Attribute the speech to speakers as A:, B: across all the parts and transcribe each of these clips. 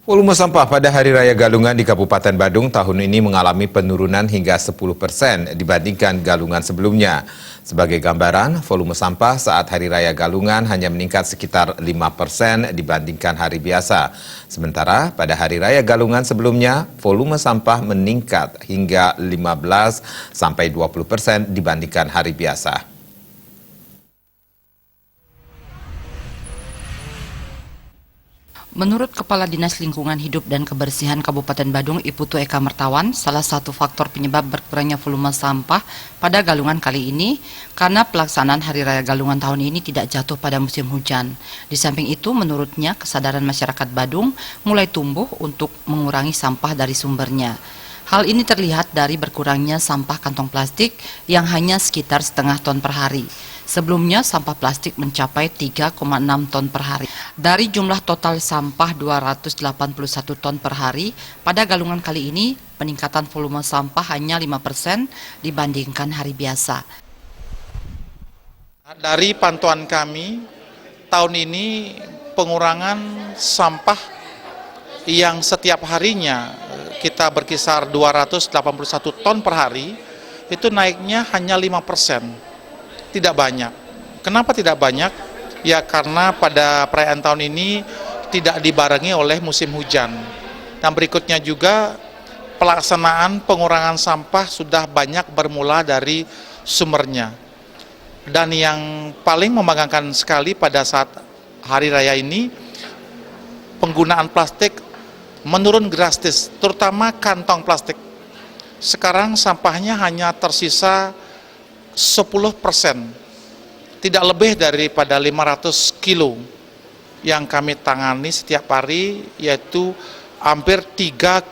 A: Volume sampah pada Hari Raya Galungan di Kabupaten Badung tahun ini mengalami penurunan hingga 10% dibandingkan Galungan sebelumnya. Sebagai gambaran, volume sampah saat Hari Raya Galungan hanya meningkat sekitar 5% dibandingkan hari biasa. Sementara pada Hari Raya Galungan sebelumnya, volume sampah meningkat hingga 15-20% dibandingkan hari biasa.
B: Menurut Kepala Dinas Lingkungan Hidup dan Kebersihan Kabupaten Badung, Iputu Eka Mertawan, salah satu faktor penyebab berkurangnya volume sampah pada Galungan kali ini karena pelaksanaan Hari Raya Galungan tahun ini tidak jatuh pada musim hujan. Di samping itu, menurutnya kesadaran masyarakat Badung mulai tumbuh untuk mengurangi sampah dari sumbernya. Hal ini terlihat dari berkurangnya sampah kantong plastik yang hanya sekitar setengah ton per hari. Sebelumnya sampah plastik mencapai 3,6 ton per hari. Dari jumlah total sampah 281 ton per hari, pada Galungan kali ini peningkatan volume sampah hanya 5% dibandingkan hari biasa.
C: Dari pantauan kami, tahun ini pengurangan sampah yang setiap harinya kita berkisar 281 ton per hari, itu naiknya hanya 5%. Tidak banyak. Kenapa tidak banyak? Ya karena pada perayaan tahun ini tidak dibarengi oleh musim hujan. Dan berikutnya juga pelaksanaan pengurangan sampah sudah banyak bermula dari sumbernya. Dan yang paling membanggakan sekali pada saat Hari Raya ini, penggunaan plastik menurun drastis, terutama kantong plastik. Sekarang sampahnya hanya tersisa 10%, tidak lebih daripada 500 kilo yang kami tangani setiap hari, yaitu hampir 3,6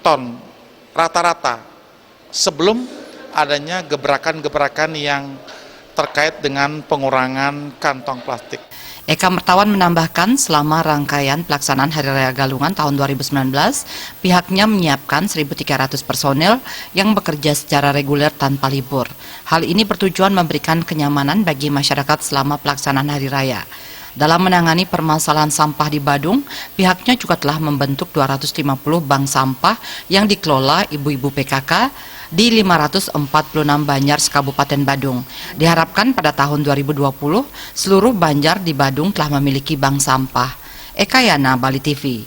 C: ton rata-rata sebelum adanya gebrakan-gebrakan yang terkait dengan pengurangan kantong plastik.
B: Eka Mertawan menambahkan selama rangkaian pelaksanaan Hari Raya Galungan tahun 2019, pihaknya menyiapkan 1.300 personel yang bekerja secara reguler tanpa libur. Hal ini bertujuan memberikan kenyamanan bagi masyarakat selama pelaksanaan Hari Raya. Dalam menangani permasalahan sampah di Badung, pihaknya juga telah membentuk 250 bank sampah yang dikelola ibu-ibu PKK di 546 banjar Kabupaten Badung. Diharapkan pada tahun 2020, seluruh banjar di Badung telah memiliki bank sampah. Eka Yana, Bali TV.